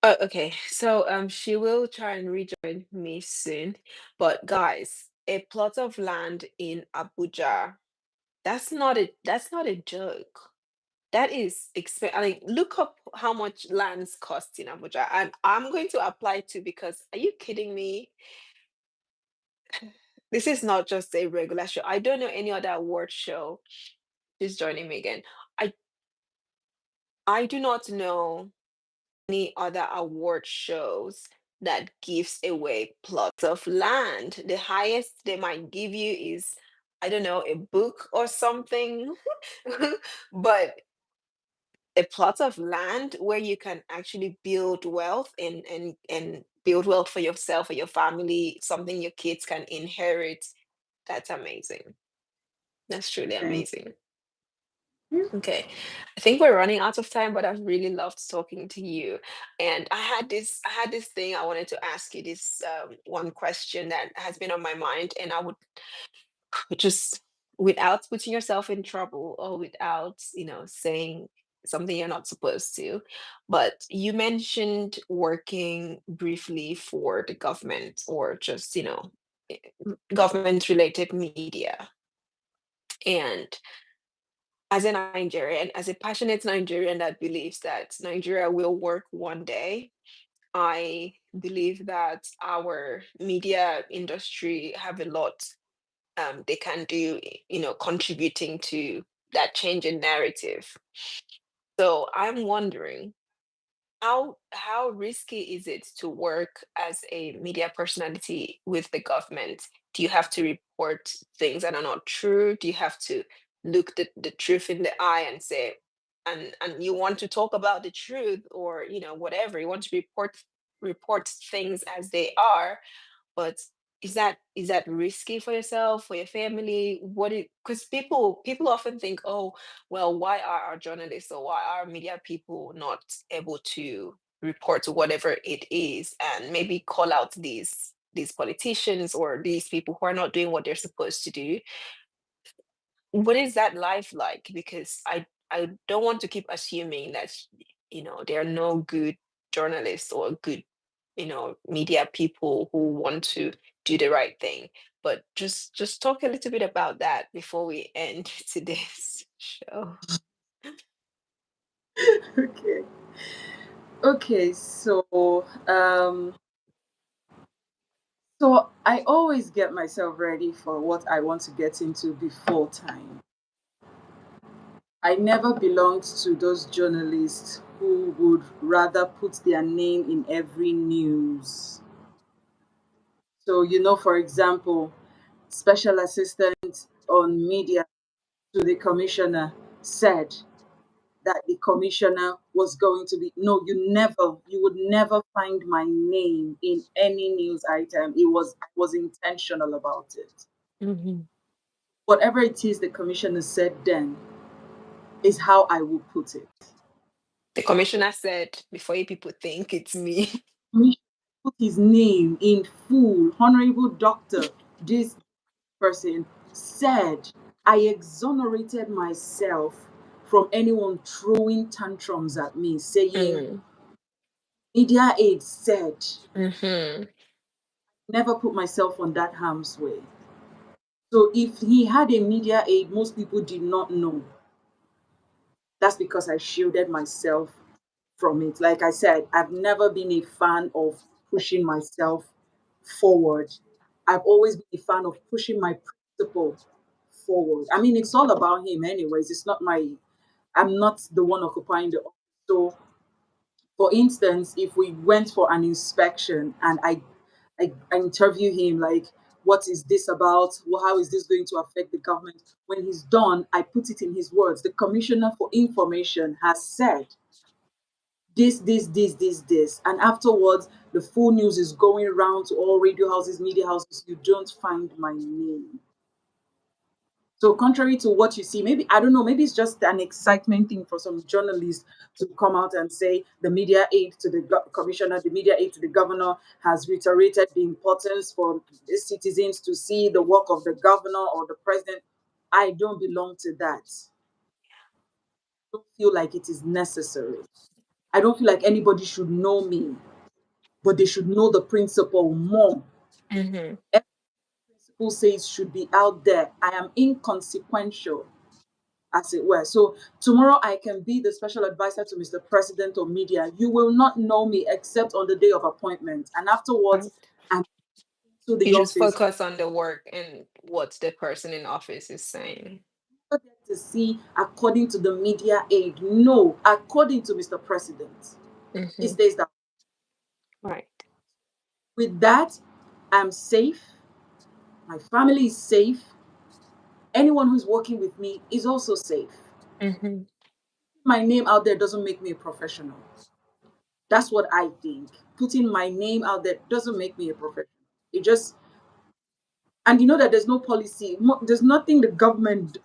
Oh, okay. So she will try and rejoin me soon. But guys, a plot of land in Abuja, that's not a joke. That is expensive. I mean, look up how much lands cost in Abuja. And I'm going to apply to, because are you kidding me? This is not just a regular show. I don't know any other award show. She's joining me again. I I do not know any other award shows that gives away plots of land. The highest they might give you is, I don't know, a book or something. But a plot of land where you can actually build wealth and build wealth for yourself or your family, something your kids can inherit, that's amazing. That's truly Thank amazing. you. Okay. I think we're running out of time, but I've really loved talking to you. And I had this thing I wanted to ask you, this one question that has been on my mind, and I would just, without putting yourself in trouble or without, saying something you're not supposed to. But you mentioned working briefly for the government, or just, government related media. And as a Nigerian, as a passionate Nigerian that believes that Nigeria will work one day, I believe that our media industry have a lot they can do, contributing to that change in narrative. So I'm wondering, how risky is it to work as a media personality with the government? Do you have to report things that are not true? Do you have to look the truth in the eye and say, and you want to talk about the truth, or whatever, you want to report things as they are, but is that risky for yourself, for your family? What it Because people often think, oh, well, why are our journalists, or why are media people not able to report whatever it is, and maybe call out these politicians or these people who are not doing what they're supposed to do? What is that life like? Because I don't want to keep assuming that there are no good journalists or good media people who want to do the right thing. But just talk a little bit about that before we end today's show. Okay. Okay, so I always get myself ready for what I want to get into before time. I never belonged to those journalists who would rather put their name in every news. So, for example, special assistant on media to the commissioner said that the commissioner was going to be, no, you would never find my name in any news item. I was intentional about it. Mhm. Whatever it is the commissioner said then is how I will put it. The commissioner said, before you people think it's me. Commissioner put his name in full. Honorable Doctor, this person said, I exonerated myself from anyone throwing tantrums at me, saying, Mm. media aid said, Hmm. never put myself on that harm's way. So if he had a media aid most people did not know, that's because I shielded myself from it. Like I said, I've never been a fan of pushing myself forward. I've always been a fan of pushing my principle forward. I mean, it's all about him, anyways. I'm not the one occupying the office. So, for instance, if we went for an inspection and I interview him, like, what is this about? Well, how is this going to affect the government? When he's done, I put it in his words. The Commissioner for Information has said this. And afterwards, the full news is going around to all radio houses, media houses. You don't find my name. So contrary to what you see, maybe I don't know, maybe it's just an excitement thing for some journalists to come out and say the media aid to the commissioner, the media aid to the governor has reiterated the importance for the citizens to see the work of the governor or the president. I don't belong to that. I don't feel like it is necessary. I don't feel like anybody should know me, but they should know the principle more. Hmm. Every principle says should be out there. I am inconsequential, as it were. So tomorrow I can be the special advisor to Mr. President or media. You will not know me except on the day of appointment. And afterwards, Right. I'm to the You just office focus on the work and what the person in office is saying. to see according to the media aid. No, according to Mr. President. He Hmm. stays that. Right. With that, I'm safe. My family is safe. Anyone who's working with me is also safe. Hmm. My name out there doesn't make me a professional. That's what I think. Putting my name out there doesn't make me a professional. It just, and you know that there's no policy. There's nothing the government.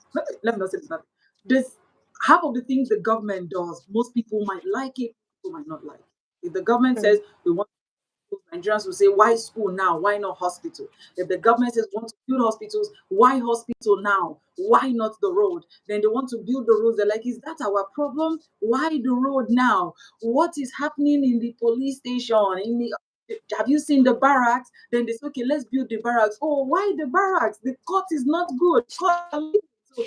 Let me not say there's nothing. There's half of the things the government does. Most people might like it. People might not like it. If the government says Mm. we want Nigerians will say, why school now? Why not hospital? If the government says want to build hospitals, why hospital now? Why not the road? Then they want to build the roads. They're like, is that our problem? Why the road now? What is happening in the police station? In the Have you seen the barracks? Then they say, okay, let's build the barracks. Oh, why the barracks? The court is not good. Court are leaving. So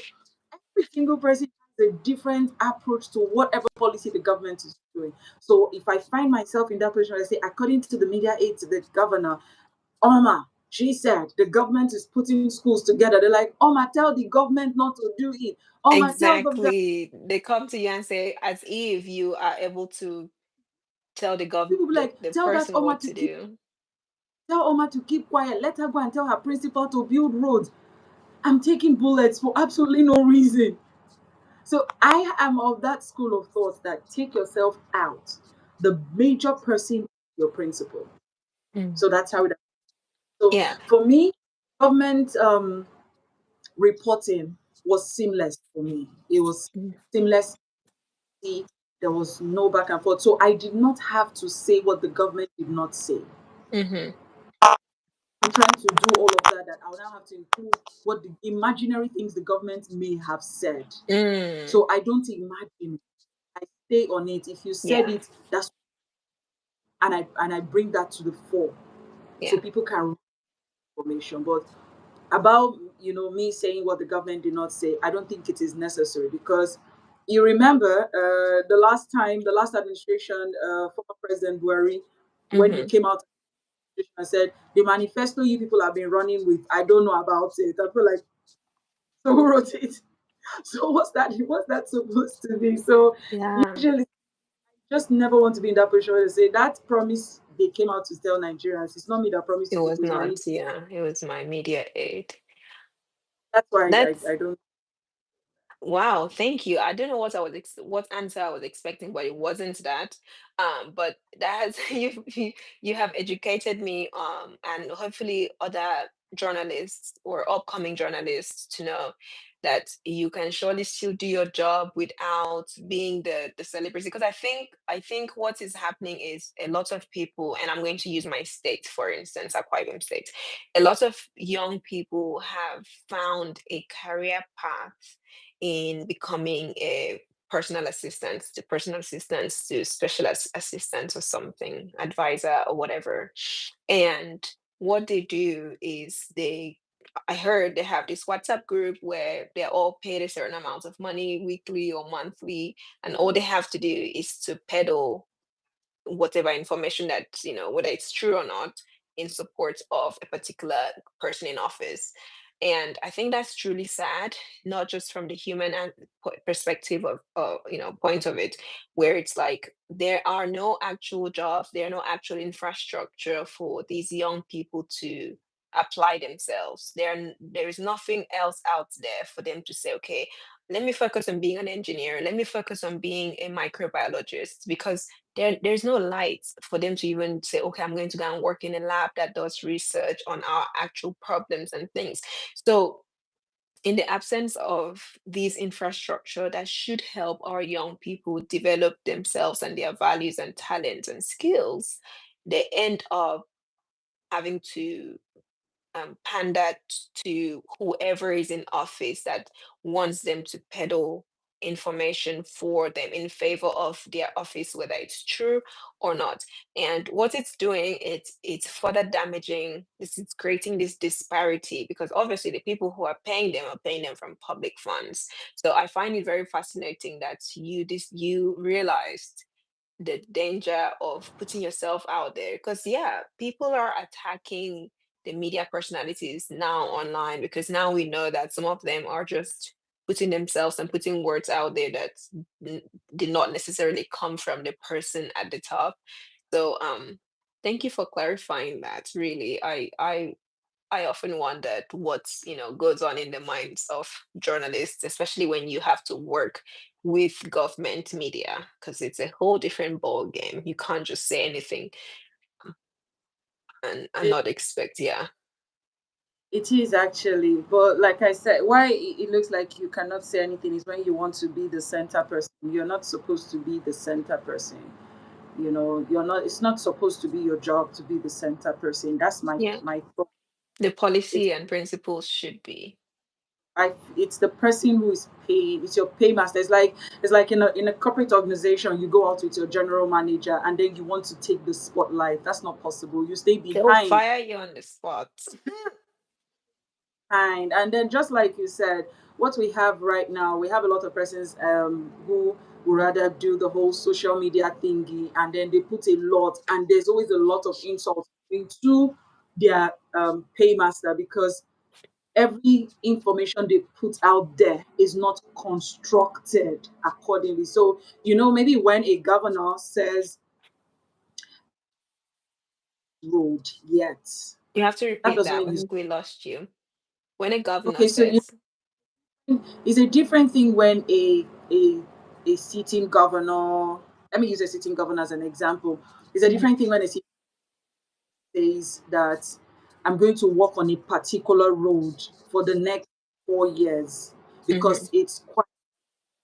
every single person has a different approach to whatever policy the government is doing. So if I find myself in that position, I say, according to the media aid to the governor, Oma, she said the government is putting schools together. They're like, Oma, tell the government not to do it. Oma, tell government. Exactly. They come to you and say, as if you are able to tell People be like, the tell that person Oma what to to keep do. tell Oma to keep quiet. Let her go and tell her principal to build roads. I'm taking bullets for absolutely no reason. So I am of that school of thought that take yourself out. The major person, your principal. Mm. So that's how it. So Yeah. for me, government reporting was seamless for me. It was Mm. seamless. There was no back and forth. So I did not have to say what the government did not say. Mm-hmm. I'm trying to do all of that. That I'll now have to include what the imaginary things the government may have said. Mm. So I don't imagine. I stay on it. If you said Yeah. it, that's and I bring that to the fore so Yeah. people can read information. But about me saying what the government did not say, I don't think it is necessary because you remember the last administration, former President Buhari, when he Mm-hmm. came out and said the manifesto you people have been running with, I don't know about it. I feel like, so who wrote it? So what's that supposed to be? So Yeah. usually just never want to be in that position where they say that promise they came out to tell Nigerians. It's not me that promised It you was people, it's my not, yeah, it was my media aid. that's why That's I don't. Wow, thank you. I don't know what answer I was expecting, but it wasn't that. But that has you have educated me, and hopefully other journalists or upcoming journalists to know that you can surely still do your job without being the celebrity. Because I think what is happening is a lot of people, and I'm going to use my state for instance, Akwa Ibom State. A lot of young people have found a career path in becoming a personal assistants to special assistants or something, advisor or whatever. And what they do is I heard they have this WhatsApp group where they're all paid a certain amount of money weekly or monthly, and all they have to do is to peddle whatever information that, whether it's true or not, in support of a particular person in office. And I think that's truly sad, not just from the human perspective of, point of it, where it's like there are no actual jobs, there are no actual infrastructure for these young people to apply themselves. There is nothing else out there for them to say, okay, let me focus on being an engineer, let me focus on being a microbiologist, because there's no light for them to even say, okay, I'm going to go and work in a lab that does research on our actual problems and things. So in the absence of these infrastructure that should help our young people develop themselves and their values and talents and skills, they end up having to pander to whoever is in office that wants them to peddle information for them in favor of their office, whether it's true or not. And what it's doing, it's further damaging. This is creating this disparity because obviously the people who are paying them from public funds. So I find it very fascinating that you realized the danger of putting yourself out there, because yeah, people are attacking the media personalities now online, because now we know that some of them are just putting themselves and putting words out there that n- did not necessarily come from the person at the top. So thank you for clarifying that. Really, I I often wondered what's, goes on in the minds of journalists, especially when you have to work with government media, because it's a whole different ball game. You can't just say anything and not expect, yeah. It is actually, but like I said, why it looks like you cannot say anything is when you want to be the center person. You're not supposed to be the center person. You know, you're not. It's not supposed to be your job to be the center person. That's Yeah. my thought. The It's policy and principles should be. it's the person who is paid. It's your paymaster. It's like in a corporate organization, you go out with your general manager, and then you want to take the spotlight. That's not possible. You stay They'll behind. fire you on the spot. Kind. And then, just like you said, what we have right now, we have a lot of persons who would rather do the whole social media thingy, and then they put a lot, and there's always a lot of insults into their paymaster because every information they put out there is not constructed accordingly. So, maybe when a governor says road yet, You have to that repeat doesn't that. mean I he's think we lost you. When a governor okay. So, says, it's a different thing when a sitting governor. Let me use a sitting governor as an example. It's a mhm, different thing when a city says that I'm going to work on a particular road for the next 4 years mhm, because it's quite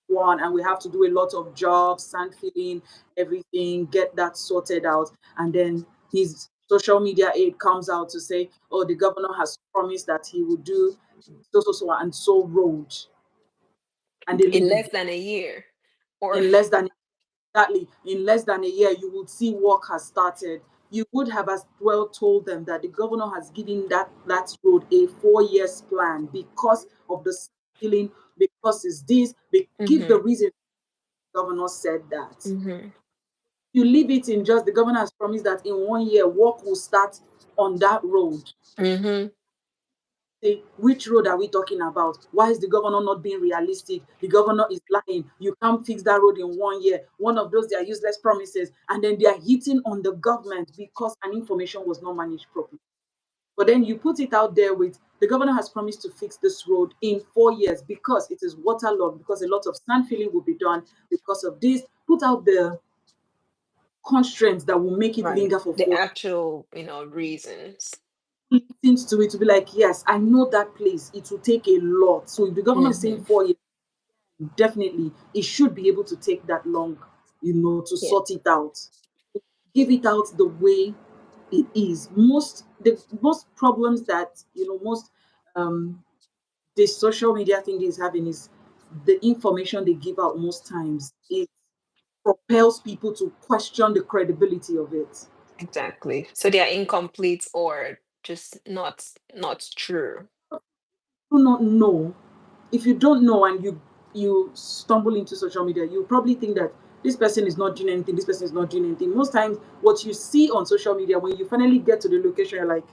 one and we have to do a lot of jobs, sand filling, everything, get that sorted out, and then his social media aide comes out to say, "Oh, the governor has promised that he will do so and so road," and they in leave it less than a year, or in less than exactly in less than a year you would see work has started. You would have as well told them that the governor has given that road a 4 years plan because of the ceiling, because it's this, give the mhm, reason the governor said that. mhm, You leave it in just the governor has promised that in 1 year work will start on that road. mhm, Say, which road are we talking about? Why is the governor not being realistic? The governor is lying. You can't fix that road in 1 year. One of those, they are useless promises. And then they are hitting on the government because an information was not managed properly. But then you put it out there with the governor has promised to fix this road in 4 years because it is waterlogged, because a lot of sand filling will be done because of this. Put out the constraints that will make it right. linger for The 4 years. actual, reasons. Listens to it to be like, yes, I know that place. It will take a lot. So if the governor is saying Mhm, 4 years, definitely it should be able to take that long, to yeah, sort it out. Give it out the way it is. The most problems that most um the social media thing is having is the information they give out most times. It propels people to question the credibility of it. exactly. So they are incomplete or just not true. Do not know. If you don't know and you stumble into social media, you probably think that this person is not doing anything, this person is not doing anything. Most times what you see on social media, when you finally get to the location, you're like,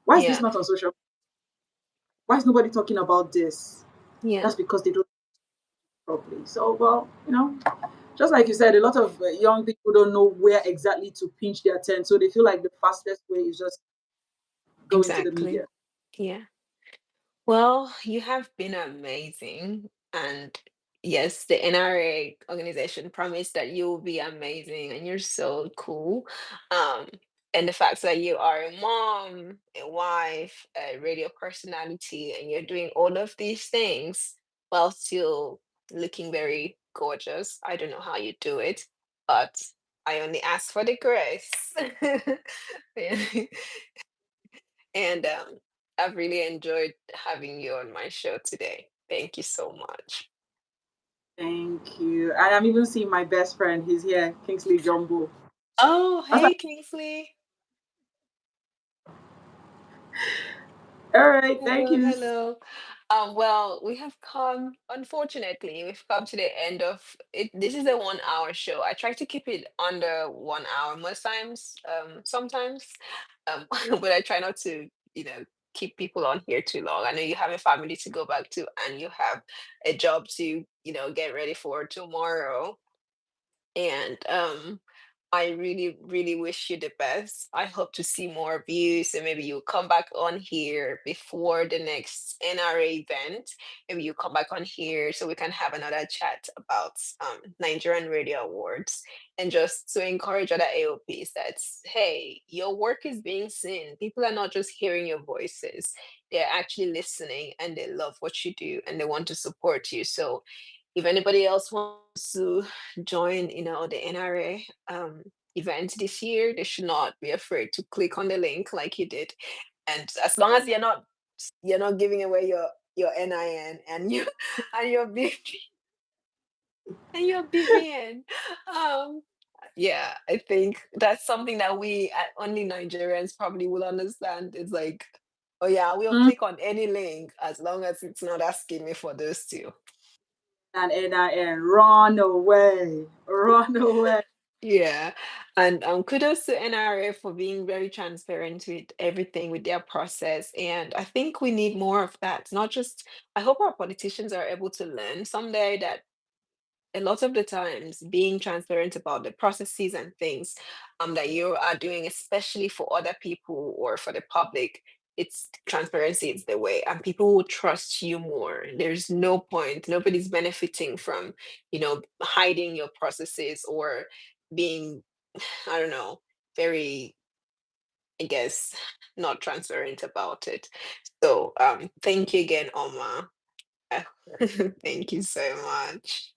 why is this Yeah, not on social? Why is nobody talking about this? yeah, That's because they don't properly. So, well, just like you said, a lot of young people don't know where exactly to pinch their tent, so they feel like the fastest way is just go into the exactly. media. Yeah. Well, you have been amazing. And yes, the NRA organization promised that you will be amazing and you're so cool. Um, and the fact that you are a mom, a wife, a radio personality, and you're doing all of these things while still looking very gorgeous. I don't know how you do it, but I only ask for the grace. And I've really enjoyed having you on my show today. Thank you so much. Thank you. And I'm even seeing my best friend. He's here, Kingsley Jumbo. Oh, I was like, hey, Kingsley. all right, thank Hello, you. hello. Well, we have come, unfortunately, we've come to the end of it. This is a 1 hour show. I try to keep it under 1 hour most times, sometimes, but I try not to, keep people on here too long. I know you have a family to go back to and you have a job to, get ready for tomorrow. And I really, really wish you the best. I hope to see more of you. So maybe you'll come back on here before the next NRA event. Maybe you come back on here so we can have another chat about Nigerian Radio Awards and just to encourage other AOPs that, hey, your work is being seen. People are not just hearing your voices, they're actually listening and they love what you do and they want to support you. So if anybody else wants to join, the NRA event this year, they should not be afraid to click on the link like you did. And as long as you're not giving away your NIN and you and your your BVN. Um, yeah, I think that's something that we only Nigerians probably will understand. It's like, oh yeah, we'll Mm, click on any link as long as it's not asking me for those two. and NIN, run away, run away. Yeah, and kudos to NRA for being very transparent with everything with their process. And I think we need more of that. Not just, I hope our politicians are able to learn someday that a lot of the times being transparent about the processes and things that you are doing, especially for other people or for the public, it's transparency is the way, and people will trust you more. There's no point, nobody's benefiting from hiding your processes or being, I don't know, very, I guess, not transparent about it. So thank you again, Oma. Thank you so much.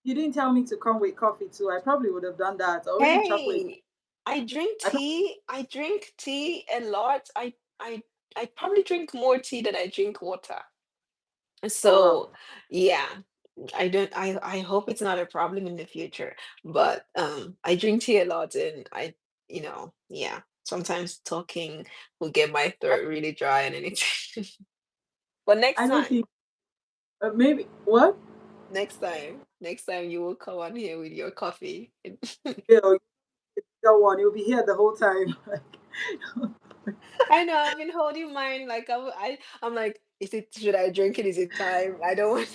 You didn't tell me to come with coffee too. I probably would have done that, or maybe chocolate. Hey, I drink I thought, tea. I drink tea a lot. I probably drink more tea than I drink water. oh wow. So, yeah, I don't I hope it's not a problem in the future. But I drink tea a lot and yeah, sometimes talking will get my I, throat really dry and anything. But I don't think maybe what? next time you will come on here with your coffee. Yeah, that one. You'll be here the whole time. I know, I've been holding mine like I'm like, is it should I drink it? Is it time? I don't want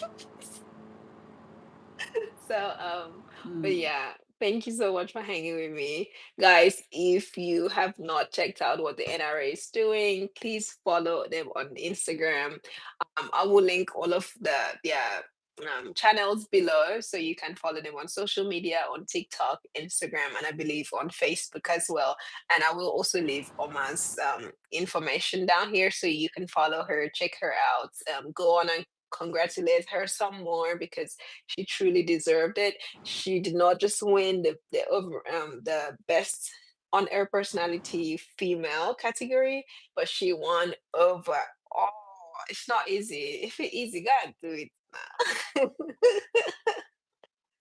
so but Mm. yeah, thank you so much for hanging with me. Guys, if you have not checked out what the NRA is doing, please follow them on Instagram. I will link all of their channels below so you can follow them on social media on TikTok, Instagram, and I believe on Facebook as well. And I will also leave Oma's information down here so you can follow her, check her out, go on and congratulate her some more because she truly deserved it. She did not just win the best on air personality female category, but she won over. Oh, it's not easy. If it easy, God do it now.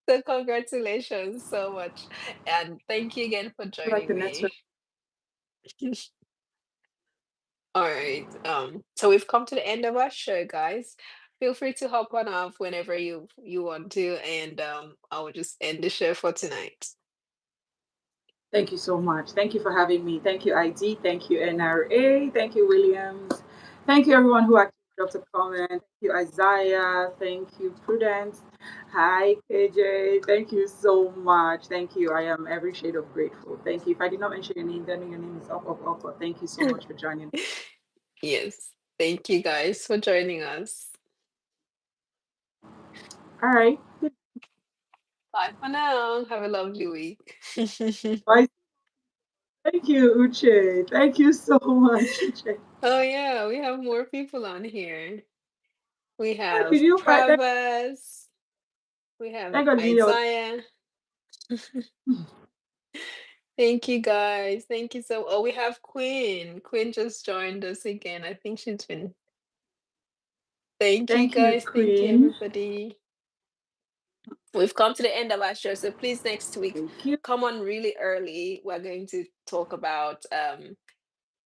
So congratulations so much. And thank you again for Like the joining next me. All right. So we've come to the end of our show, guys. Feel free to hop on off whenever you want to, and I will just end the show for tonight. Thank you so much. Thank you for having me. Thank you, ID. Thank you, NRA. Thank you, Williams. Thank you, everyone who actually dropped a comment. Thank you, Isaiah. Thank you, Prudence. Hi, KJ. Thank you so much. Thank you. I am every shade of grateful. Thank you. If I did not mention your name, then your name is up. But thank you so much for joining. Yes. Thank you guys for joining us. All right. Bye for now. Have a lovely week. Bye. Thank you, Uche. Thank you so much, Uche. Oh yeah, we have more people on here. We Thank have you. Pravas. We have Thank God you didn't. Isaiah. Thank you guys. Thank you so. Oh, we have Queen. Queen just joined us again. I think she's been. Thank you Thank you, guys. Thank you Queen. everybody. We've come to the end of our show, so please next week Thank you. come on really early. We're going to talk about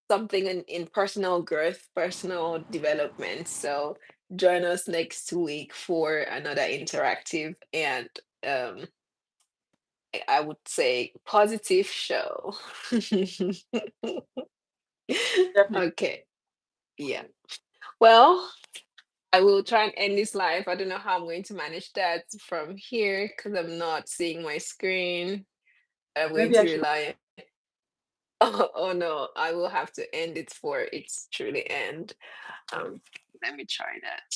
something in personal growth, personal development. So join us next week for another interactive and um I would say positive show. Definitely. Okay. Yeah. Well, I will try and end this live. I don't know how I'm going to manage that from here because I'm not seeing my screen. I'm going Maybe to I should. rely. Oh no, I will have to end it for its truly end. Um, Let me try that.